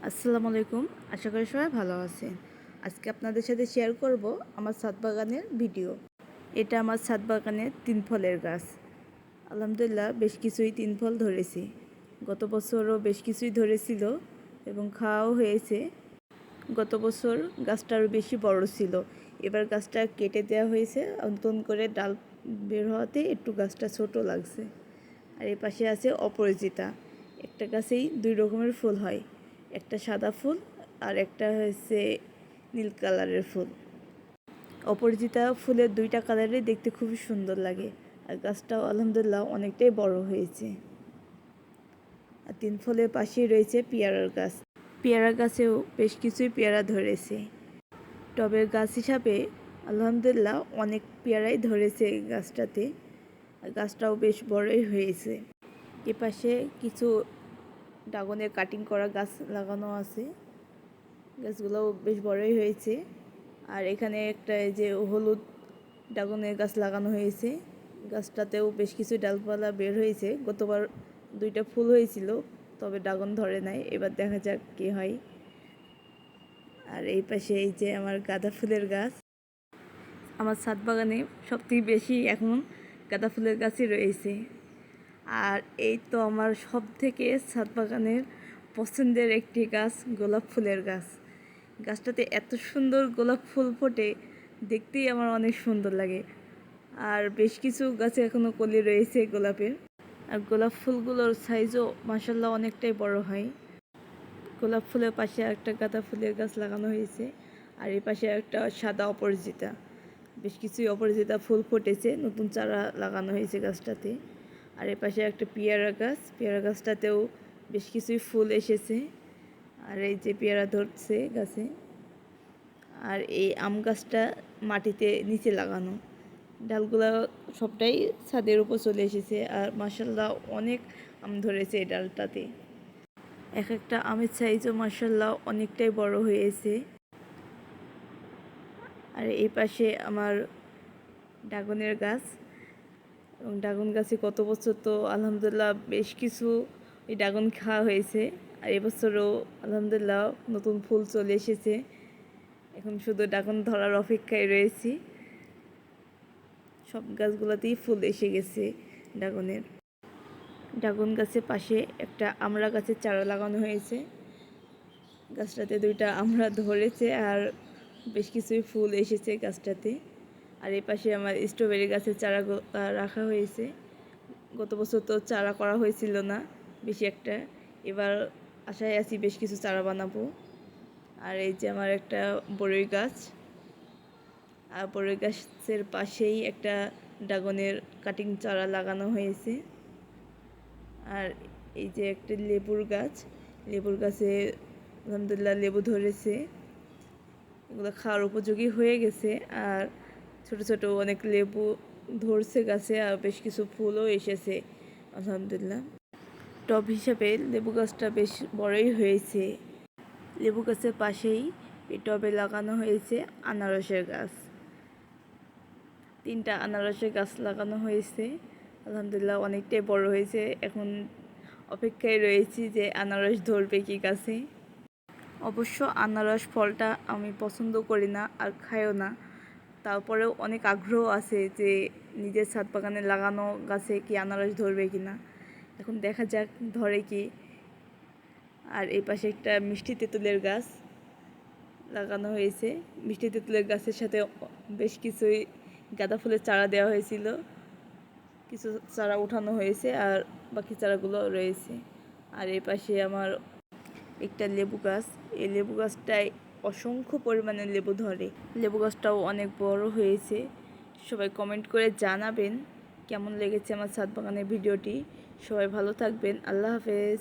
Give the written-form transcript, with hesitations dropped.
আসসালামু আলাইকুম। আশা করি সবাই ভালো আছেন। আজকে আপনাদের সাথে শেয়ার করব আমার ছাদ বাগানের ভিডিও। এটা আমার ছাদ বাগানের 3 ফলের গাছ। আলহামদুলিল্লাহ বেশ কিছুই 3 ফল ধরেছে। গত বছরও বেশ কিছুই ধরেছিল এবং খাওয়াও হয়েছে। গত বছর গাছটা আরও বেশি বড় ছিল। এবার গাছটা কেটে দেওয়া হয়েছে, নতুন করে ডাল বের হওয়াতে একটু গাছটা ছোট লাগছে। আর এর পাশে আছে অপরাজিতা। একটা গাছেই 2 রকমের ফুল হয়, একটা সাদা ফুল আর একটা হচ্ছে নীল কালারের ফুল। অপরাজিতা ফুলের 2টা কালারই দেখতে খুবই সুন্দর লাগে। আর গাছটাও আলহামদুলিল্লাহ অনেকটাই বড় হয়েছে। আর 3 ফলের পাশেই রয়েছে পেয়ারার গাছ। পেয়ারা গাছেও বেশ কিছুই পেয়ারা ধরেছে। টবের গাছ হিসাবে আলহামদুলিল্লাহ অনেক পেয়ারাই ধরেছে গাছটাতে। আর গাছটাও বেশ বড়ই হয়েছে। এপাশে কিছু ড্রাগনের কাটিং করা গাছ লাগানো আছে। গাছগুলোও বেশ বড়ই হয়েছে। আর এখানে একটা যে হলুদ ড্রাগনের গাছ লাগানো হয়েছে। গাছটাতেও বেশ কিছু ডালপালা বের হয়েছে। গতবার 2টা ফুল হয়েছিল, তবে ড্রাগন ধরে নাই। এবার দেখা যাক কী হয়। আর এই পাশে এই যে আমার গাঁদা ফুলের গাছ। আমার ছাদ বাগানে সবথেকে বেশি এখন গাঁদা ফুলের গাছই রয়েছে। আর এই তো আমার সব থেকে ছাদ বাগানের পছন্দের একটি গাছ গোলাপ ফুলের গাছ। গাছটাতে এত সুন্দর গোলাপ ফুল ফোটে, দেখতেই আমার অনেক সুন্দর লাগে। আর বেশ কিছু গাছে এখনও কলি রয়েছে গোলাপের। আর গোলাপ ফুলগুলোর সাইজও মাশাআল্লাহ অনেকটাই বড় হয়। গোলাপ ফুলের পাশে একটা গাঁদা ফুলের গাছ লাগানো হয়েছে। আর এই পাশে একটা সাদা অপরাজিতা। বেশ কিছুই অপরাজিতা ফুল ফুটেছে, নতুন চারা লাগানো হয়েছে গাছটাতে। আর এ পাশে একটা পেয়ারা গাছ, পেয়ারা গাছটাতেও বেশ কিছুই ফুল এসেছে। আর এই যে পেয়ারা ধরছে গাছে। আর এই আম গাছটা মাটিতে নিচে লাগানো, ডালগুলো সবটাই ছাদের উপর চলে এসেছে। আর মাশাআল্লাহ অনেক আম ধরেছে এই ডালটাতে। এক একটা আমের সাইজও মাশাআল্লাহ অনেকটাই বড় হয়েছে। আর এই পাশে আমার ড্রাগনের গাছ, এবং ড্রাগন গাছে গত বছর তো আলহামদুলিল্লাহ বেশ কিছু এই ড্রাগন খাওয়া হয়েছে। আর এবছরও আলহামদুলিল্লাহ নতুন ফুল চলে এসেছে। এখন শুধু ড্রাগন ধরার অপেক্ষায় রয়েছি। সব গাছগুলোতেই ফুল এসে গেছে ড্রাগনের। ড্রাগন গাছের পাশে একটা আমড়া গাছের চারা লাগানো হয়েছে। গাছটাতে 2টা আমড়া ধরেছে আর বেশ কিছুই ফুল এসেছে গাছটাতে। আর এই পাশে আমার স্ট্রবেরি গাছের চারা রাখা হয়েছে। গত বছর তো চারা করা হয়েছিল না বেশি একটা, এবার আশায় আছি বেশ কিছু চারা বানাবো। আর এই যে আমার একটা বড়ই গাছ, আর বড়ই গাছের পাশেই একটা ড্রাগনের কাটিং চারা লাগানো হয়েছে। আর এই যে একটা লেবুর গাছ, লেবুর গাছে আলহামদুলিল্লাহ লেবু ধরেছে, এগুলো খাওয়ার উপযোগী হয়ে গেছে। আর ছোট ছোট অনেক লেবু ধরছে গাছে, আর বেশ কিছু ফুলও এসেছে আলহামদুলিল্লাহ। টব হিসাবে লেবু গাছটা বেশ বড়ই হয়েছে। লেবু গাছের পাশেই এই টবে লাগানো হয়েছে আনারসের গাছ। 3টা আনারসের গাছ লাগানো হয়েছে। আলহামদুলিল্লাহ অনেকটাই বড় হয়েছে। এখন অপেক্ষায় রয়েছি যে আনারস ধরবে কি গাছে। অবশ্য আনারস ফলটা আমি পছন্দ করি না আর খাইও না, তারপরেও অনেক আগ্রহ আছে যে নিজের ছাদ বাগানে লাগানো গাছে কি আনারস ধরবে কি না। এখন দেখা যাক ধরে কি। আর এই পাশে একটা মিষ্টি তেঁতুলের গাছ লাগানো হয়েছে। মিষ্টি তেঁতুলের গাছের সাথে বেশ কিছুই গাঁদা ফুলের চারা দেওয়া হয়েছিল, কিছু চারা উঠানো হয়েছে আর বাকি চারাগুলো রয়েছে। আর এই পাশে আমার একটা লেবু গাছ, এই লেবু গাছটায় অসংখ্য পরিমাণে লেবু ধরে। লেবু গাছটাও অনেক বড় হয়েছে। সবাই কমেন্ট করে জানাবেন কেমন লেগেছে আমার ছাদ বাগানের ভিডিওটি। সবাই ভালো থাকবেন। আল্লাহ হাফেজ।